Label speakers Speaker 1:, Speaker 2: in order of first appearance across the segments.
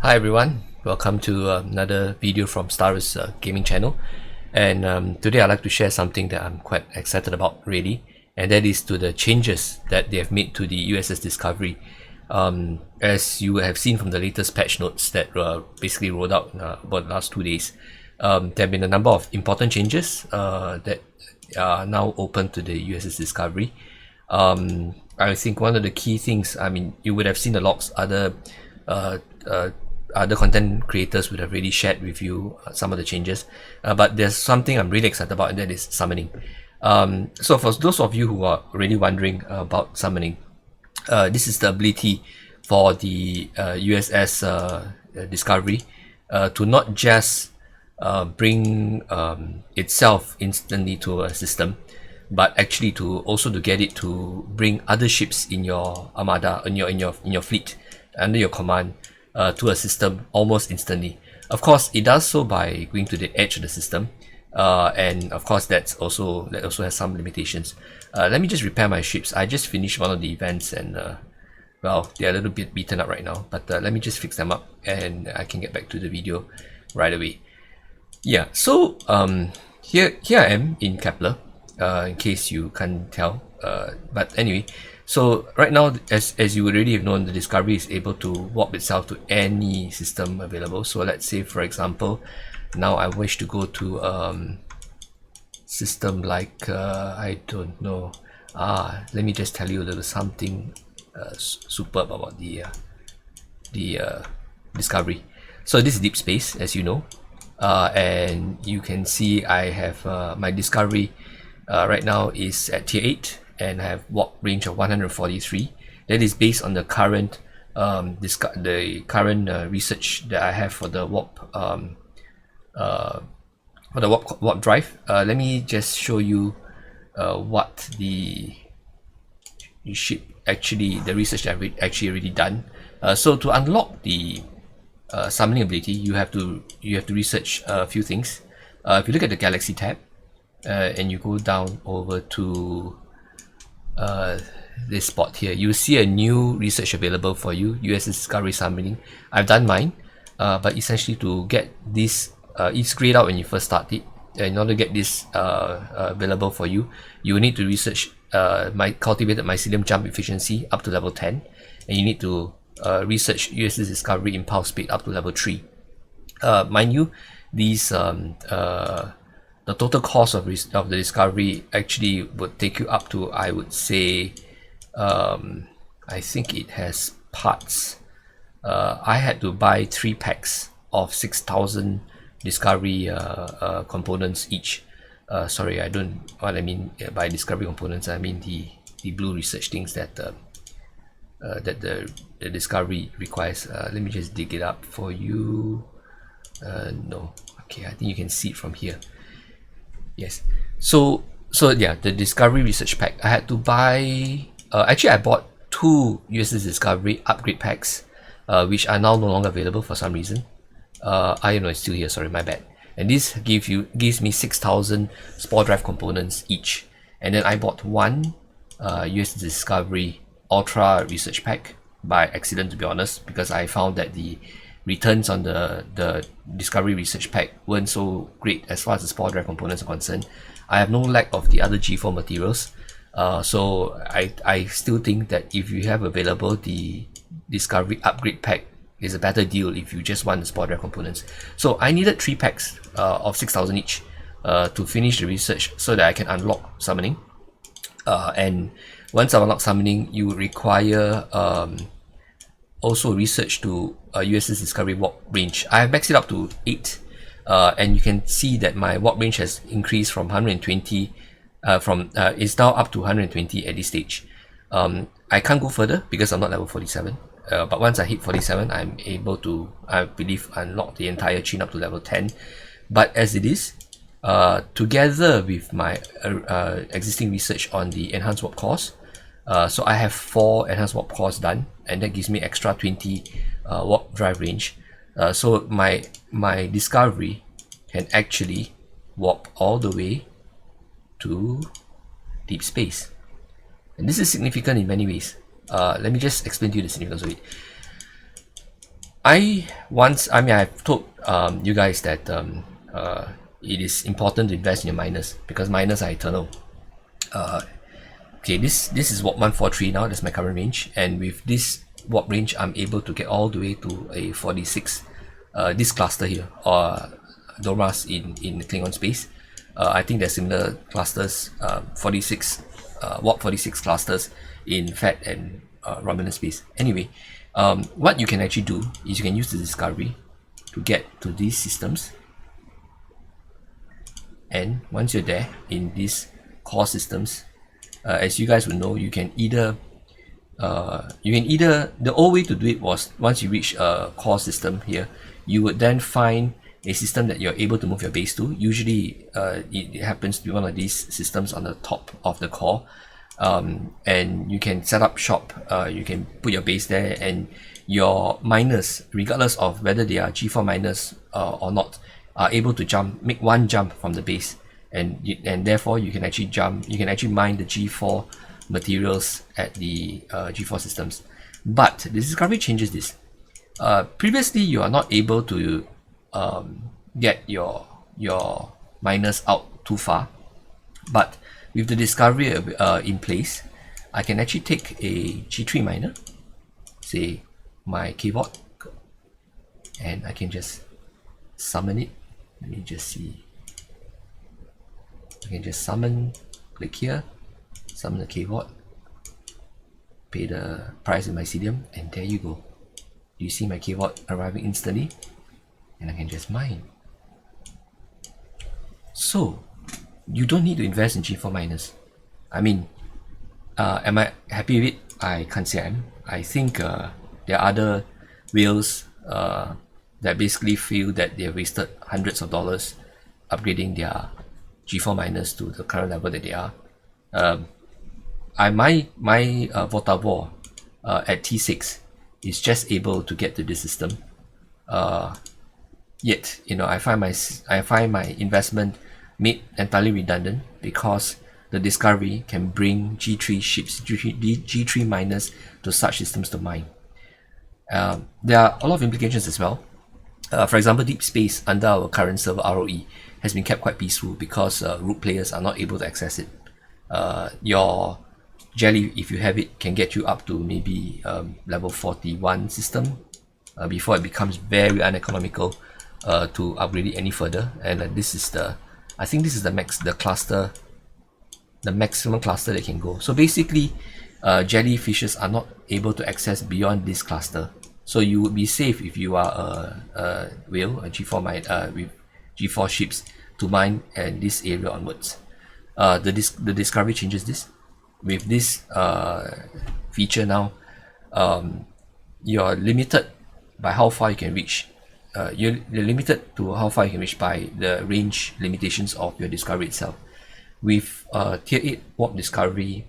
Speaker 1: Hi everyone, welcome to another video from Star's gaming channel, and today I'd like to share something that I'm quite excited about really, and that is to the changes that they have made to the USS Discovery. As you have seen from the latest patch notes that basically rolled out about the last 2 days, there have been a number of important changes that are now open to the USS Discovery. I think one of the key things, I mean, you would have seen the logs, other content creators would have really shared with you some of the changes, but there's something I'm really excited about, and that is summoning. So for those of you who are really wondering about summoning, this is the ability for the USS Discovery to not just bring itself instantly to a system, but actually to also to get it to bring other ships in your armada, in your fleet under your command to a system almost instantly. Of course, it does so by going to the edge of the system, and of course that also has some limitations. Let me just repair my ships. I just finished one of the events, and well, they're a little bit beaten up right now, but let me just fix them up and I can get back to the video right away. Yeah, so here I am in Kepler, in case you can't tell, but anyway, so right now, as you already have known, the Discovery is able to warp itself to any system available. So let's say, for example, now I wish to go to system like I don't know. Let me just tell you a little something superb about the Discovery. So this is Deepspace, as you know, and you can see I have my Discovery right now is at tier 8 and have warp range of 143. That is based on the current research that I have for the warp warp drive. Let me just show you what the ship actually, the research that I've actually already done. So to unlock the summoning ability, you have to research a few things. If you look at the Galaxy tab, and you go down over to this spot here, you see a new research available for you, USS Discovery summoning. I've done mine, but essentially to get this, it's grayed out when you first start it. In order to get this available for you, you need to research my cultivated mycelium jump efficiency up to level 10, and you need to research USS Discovery impulse speed up to level 3. Mind you, these the total cost of the Discovery actually would take you up to, I would say, I think it has parts. I had to buy 3 packs of 6,000 Discovery components each. Sorry, I don't. What I mean by Discovery components, I mean the blue research things that that the Discovery requires. Let me just dig it up for you. No, okay, I think you can see it from here. Yes, so yeah, the Discovery research pack, I had to buy, actually I bought 2 USS Discovery upgrade packs, which are now no longer available for some reason. I know it's still here, sorry, my bad. And this gives me 6,000 spore drive components each. And then I bought 1 USS Discovery Ultra research pack by accident, to be honest, because I found that the returns on the Discovery research pack weren't so great as far as the spore drive components are concerned. I have no lack of the other G4 materials, so I still think that if you have available the Discovery upgrade pack, is a better deal if you just want the spore drive components. So I needed 3 packs of 6,000 each to finish the research so that I can unlock summoning. And once I unlock summoning, you would require also research to USS Discovery warp range. I have maxed it up to 8, and you can see that my warp range has increased from 120, is now up to 120 at this stage. I can't go further because I'm not level 47, but once I hit 47, I'm able to, I believe, unlock the entire chain up to level 10. But as it is, together with my existing research on the enhanced warp cores, so I have 4 enhanced warp cores done, and that gives me extra 20 warp drive range. So my Discovery can actually warp all the way to deep space, and this is significant in many ways. Let me just explain to you the significance of it. I've told you guys that it is important to invest in your miners because miners are eternal. Okay, this is warp 143 now. That's my current range, and with this warp range, I'm able to get all the way to a 46. This cluster here, or Doras in Klingon space. I think there's similar clusters, 46 warp 46 clusters in Fat and Romulan space. Anyway, what you can actually do is you can use the Discovery to get to these systems, and once you're there in these core systems, as you guys will know, you can either the old way to do it was once you reach a core system here, you would then find a system that you're able to move your base to. Usually it happens to be one of these systems on the top of the core, and you can set up shop, you can put your base there, and your miners, regardless of whether they are G4 miners or not, are able to make one jump from the base, and therefore you can actually mine the G4 materials at the G4 systems. But the Discovery changes this. Previously, you are not able to get your miners out too far, but with the Discovery in place, I can actually take a G3 miner, say my keyboard, and I can just summon it. Let me just see. I can just summon, click here, summon the keyboard, pay the price in my Mycelium, and there you go. You see my keyboard arriving instantly, and I can just mine. So you don't need to invest in G4 miners. I mean, am I happy with it? I can't say I am. I think there are other whales that basically feel that they have wasted hundreds of dollars upgrading their G4 miners to the current level that they are. My Votavor at T6 is just able to get to this system. Yet, I find my investment made entirely redundant because the Discovery can bring G3 ships, G3 miners to such systems to mine. There are a lot of implications as well. For example, Deepspace under our current server ROE has been kept quite peaceful because root players are not able to access it. Your Jelly, if you have it, can get you up to maybe level 41 system before it becomes very uneconomical to upgrade it any further. And I think this is the maximum cluster they can go. So basically, jellyfishes are not able to access beyond this cluster. So you would be safe if you are a whale, a G4 with G4 ships to mine in this area onwards. The Discovery changes this. With this feature now, you're limited by how far you can reach. You're limited to how far you can reach by the range limitations of your Discovery itself. With Tier 8 Warp Discovery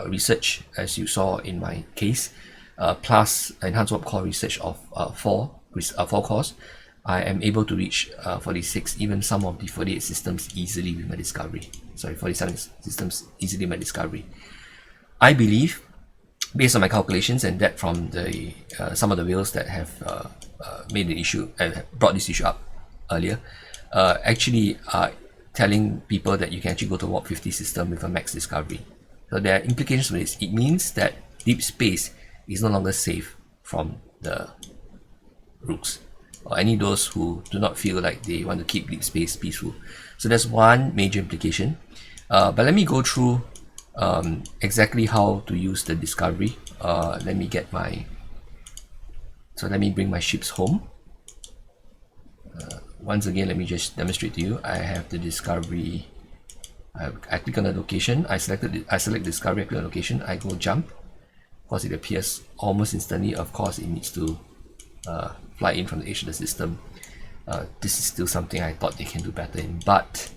Speaker 1: research, as you saw in my case, plus Enhanced Warp Core research of 4 cores, I am able to reach 46, even some of the 48 systems easily with my Discovery. Sorry, 47 systems easily with my Discovery. I believe, based on my calculations and that from the some of the whales that have made the issue and brought this issue up earlier, actually are telling people that you can actually go to Warp 50 system with a max Discovery. So there are implications for this. It means that Deepspace is no longer safe from the rooks, or any of those who do not feel like they want to keep Deepspace peaceful. So that's one major implication. But let me go through exactly how to use the Discovery. Let me bring my ships home. Once again, let me just demonstrate to you. I have the Discovery. I click on the location. I select Discovery. I click on location. I go jump. Of course, it appears almost instantly. Of course, it needs to fly in from the edge of the system. This is still something I thought they can do better in. But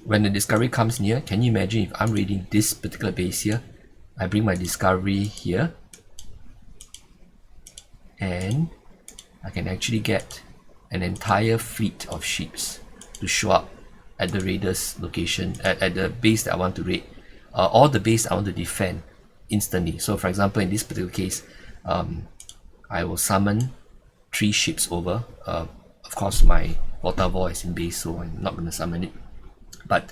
Speaker 1: when the Discovery comes near, can you imagine if I'm raiding this particular base here? I bring my Discovery here, and I can actually get an entire fleet of ships to show up at the raider's location, at the base that I want to raid, or the base I want to defend instantly. So for example, in this particular case, I will summon 3 ships over. Of course, my water ball is in base, so I'm not going to summon it. But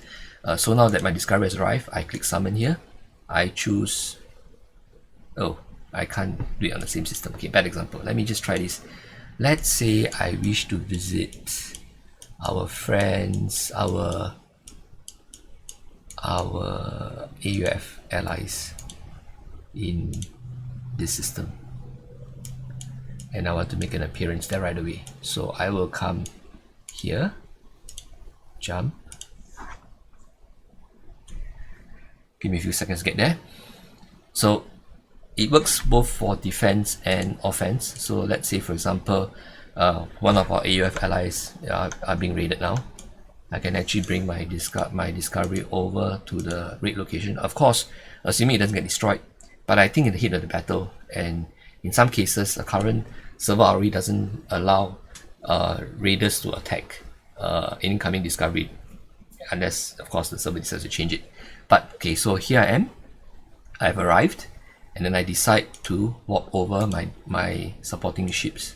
Speaker 1: so now that my discovery has arrived, I click summon here. I choose. Oh, I can't do it on the same system. Okay, bad example. Let me just try this. Let's say I wish to visit our friends, our AUF allies in this system, and I want to make an appearance there right away. So I will come here, jump. Give me a few seconds to get there. So it works both for defense and offense. So let's say, for example, one of our AUF allies are being raided now. I can actually bring my discovery over to the raid location. Of course, assuming it doesn't get destroyed. But I think in the heat of the battle, and in some cases, the current server RE doesn't allow raiders to attack incoming discovery, unless, of course, the server decides to change it. But okay, so here I am. I've arrived, and then I decide to walk over my supporting ships.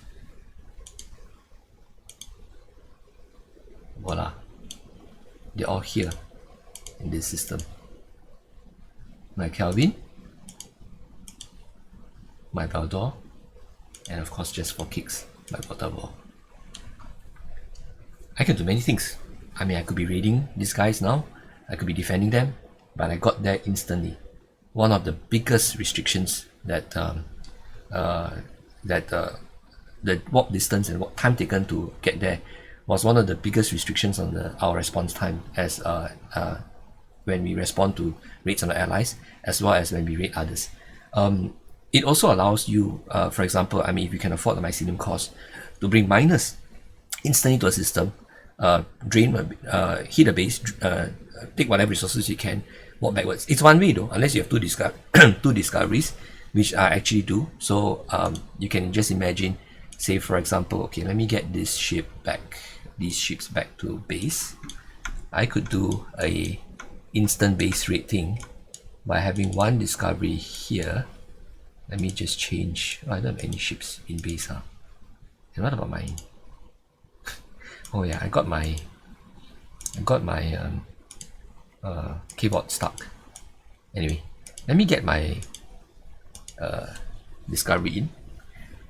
Speaker 1: Voila. They're all here in this system. My Kelvin, my Baldor, and of course, just for kicks, my water ball. I can do many things. I mean, I could be raiding these guys now, I could be defending them, but I got there instantly. One of the biggest restrictions that the warp distance and what time taken to get there was one of the biggest restrictions on our response time, as when we respond to raids on the allies, as well as when we raid others. It also allows you, for example, I mean, if you can afford the mycelium cost, to bring miners instantly to a system, hit a base, take whatever resources you can, walk backwards. It's one way though, unless you have two discoveries, which I actually do. So you can just imagine, say for example, okay, let me get these ships back to base. I could do a instant base raid thing by having one discovery here. Let me just change. I don't have any ships in base, huh? And what about mine? Oh yeah, I got my keyboard stuck. Anyway, let me get my discovery in.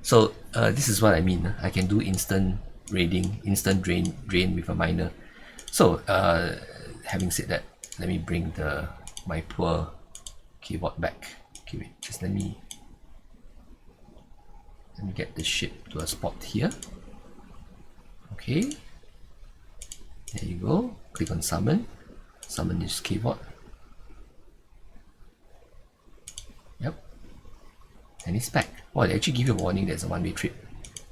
Speaker 1: So this is what I mean. I can do instant raiding, instant drain with a miner. So having said that, let me bring my poor keyboard back. Okay, wait, just let me get the ship to a spot here. Okay, there you go. Click on summon this keyboard. Yep, and it's back. Oh, they actually give you a warning there's a one-way trip,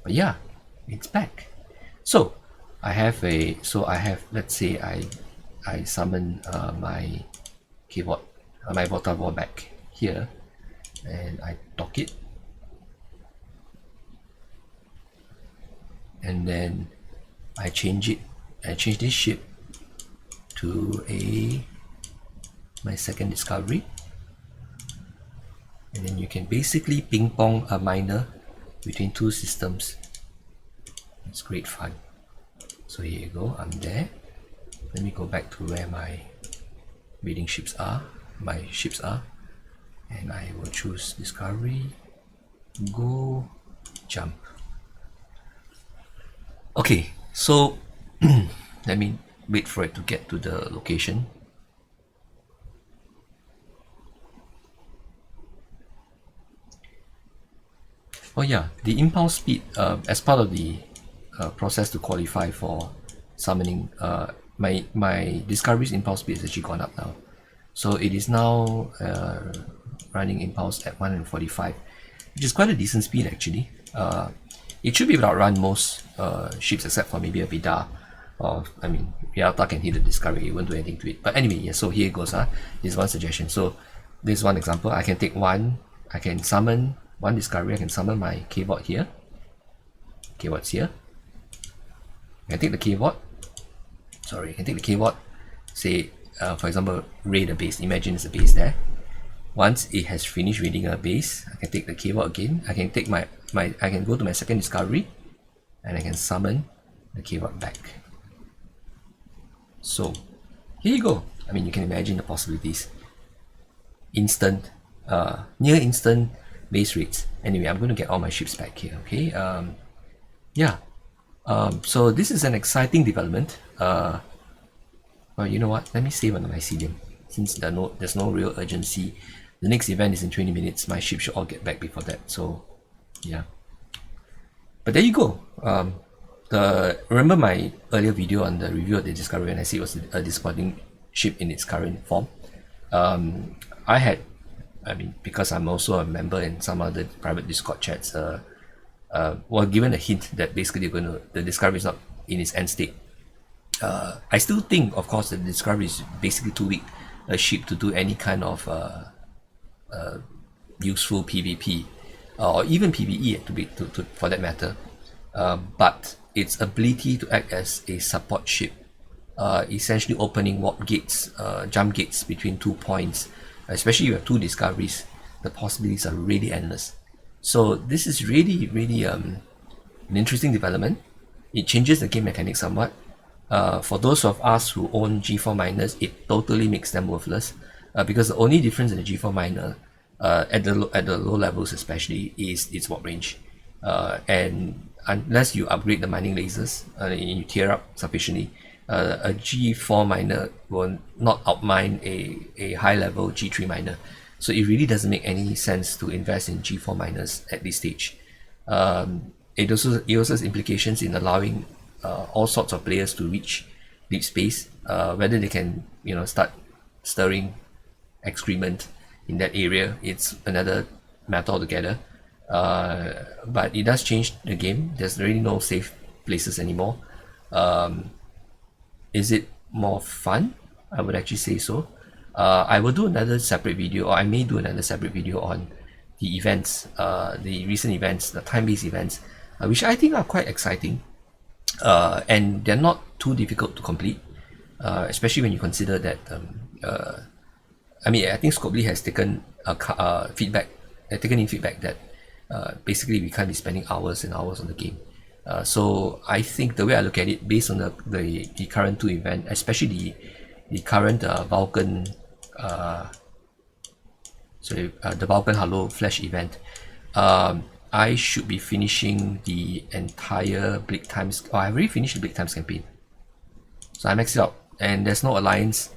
Speaker 1: but yeah, it's back. So I have let's say I summon my keyboard, my water ball back here, and I dock it, and then I change this ship to my second discovery, and then you can basically ping pong a miner between two systems. It's great fun. So here you go, I'm there. Let me go back to where my raiding ships are, and I will choose discovery, go, jump. Okay, so let me wait for it to get to the location. Oh yeah, the impulse speed, as part of the process to qualify for summoning, my discovery's impulse speed has actually gone up now. So it is now running impulse at 145, which is quite a decent speed actually. It should be able to outrun most ships except for maybe a Vidar, or I mean Rialta can hit the discovery, it won't do anything to it. But anyway, yeah, so here it goes. This is one suggestion. So this is one example. I can summon one discovery, I can summon my keyboard here. Keyboard's here. I can take the keyboard. Sorry, I can take the keyboard, say for example raid a base. Imagine there's a base there. Once it has finished reading a base, I can take the keyboard again. I can take I can go to my second discovery, and I can summon the keyboard back. So here you go. I mean, you can imagine the possibilities. Instant, near instant base rates. Anyway, I'm going to get all my ships back here. Okay. Yeah. So this is an exciting development. Well, you know what? Let me save on the mycelium since there's no real urgency. The next event is in 20 minutes. My ship should all get back before that. So, yeah. But there you go. Remember my earlier video on the review of the Discovery, and I see it was a disappointing ship in its current form. Because I'm also a member in some other private Discord chats, given a hint that basically the Discovery is not in its end state. I still think, of course, that the Discovery is basically too weak a ship to do any kind of useful PvP or even PvE for that matter. But its ability to act as a support ship, essentially opening warp gates, jump gates between 2 points, especially if you have 2 discoveries, the possibilities are really endless. So this is really an interesting development. It changes the game mechanics somewhat. For those of us who own G4 miners, it totally makes them worthless, because the only difference in the G4 miner, at the low levels especially, is its warp range. And unless you upgrade the mining lasers and you tier up sufficiently, a G4 miner will not outmine a high level G3 miner. So it really doesn't make any sense to invest in G4 miners at this stage. It also has implications in allowing all sorts of players to reach Deepspace, whether they can start stirring excrement in that area. It's another matter altogether. But it does change the game. There's really no safe places anymore. Is it more fun? I would actually say so. I will do another separate video, or I may do another separate video on the events, the recent events, the time-based events, which I think are quite exciting. And they're not too difficult to complete, especially when you consider that I think Scopely has taken feedback that basically we can't be spending hours and hours on the game. So I think the way I look at it, based on the current 2 event, especially the current Vulcan the Vulcan Hello Flash event, I should be finishing the entire Bleak Times. I've already finished the Bleak Times campaign, so I maxed it out, and there's no alliance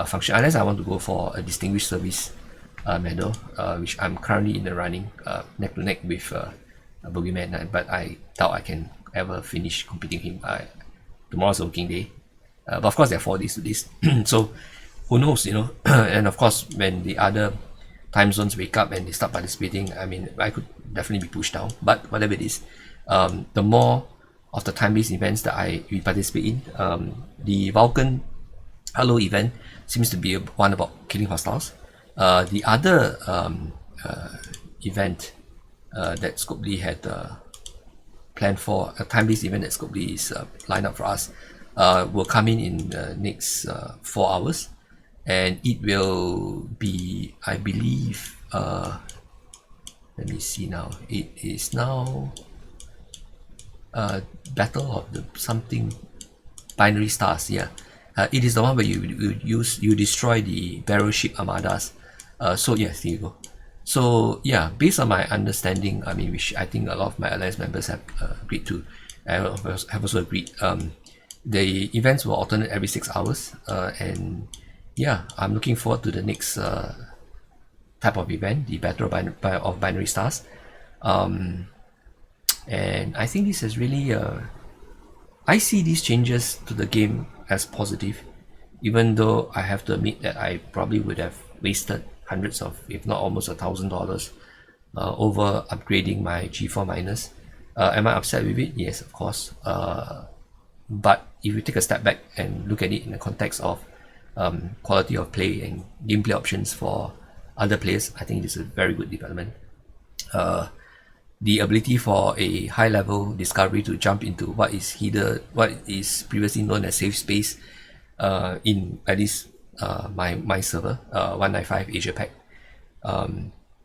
Speaker 1: function unless I want to go for a distinguished service medal, which I'm currently in the running neck to neck with Boogeyman, but I doubt I can ever finish competing him. Tomorrow's a working day, but of course there are 4 days to this, so who knows, and of course when the other time zones wake up and they start participating, I mean, I could definitely be pushed down. But whatever it is, the more of the time-based events that we participate in, the Vulcan Hello event seems to be one about killing hostiles. The other event that Scopely had planned for, a time-based event that Scopely is lined up for us, will come in the next 4 hours. And it will be, I believe, let me see now. It is now Battle of the something binary stars. Yeah, it is the one where you destroy the battleship armadas. So yes, there you go. So yeah, based on my understanding, I mean, which I think a lot of my alliance members have agreed to, I have also agreed. The events will alternate every 6 hours, and yeah, I'm looking forward to the next type of event, the Battle of Binary Stars. And I think this is really, I see these changes to the game as positive, even though I have to admit that I probably would have wasted hundreds of, if not almost $1,000 over upgrading my G4 miners. Am I upset with it? Yes, of course. But if you take a step back and look at it in the context of quality of play and gameplay options for other players, I think this is a very good development. The ability for a high level discovery to jump into what is previously known as safe space in at least my server, 195 Asia Pac,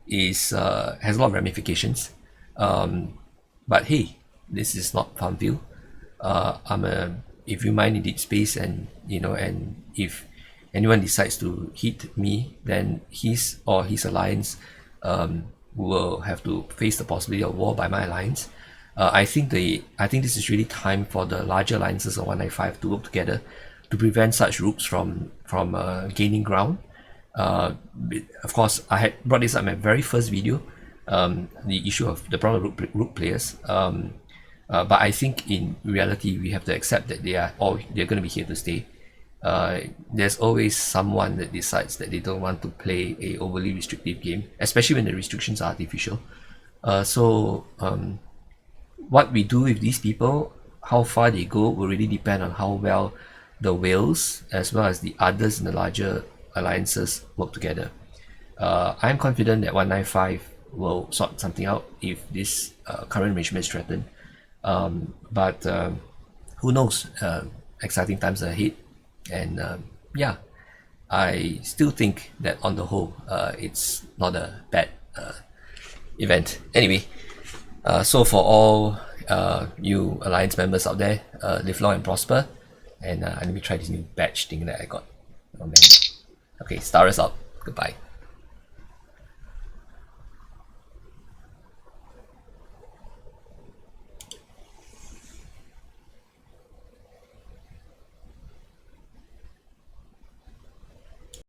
Speaker 1: is has a lot of ramifications. But hey, this is not Farmville. If you mine in Deepspace, and and if anyone decides to hit me, then his or his alliance will have to face the possibility of war by my alliance. I think this is really time for the larger alliances of 195 to work together to prevent such rooks from gaining ground. Of course, I had brought this up in my very first video, the issue of the problem of rook players. But I think in reality, we have to accept that they're going to be here to stay. There's always someone that decides that they don't want to play a overly restrictive game, especially when the restrictions are artificial. What we do with these people, how far they go, will really depend on how well the whales as well as the others in the larger alliances work together. I'm confident that 195 will sort something out if this current arrangement is threatened. But who knows? Exciting times ahead, and yeah, I still think that on the whole, it's not a bad event. Anyway, so for all you alliance members out there, live long and prosper. And let me try this new badge thing that I got. Oh man. Okay, start us out. Goodbye.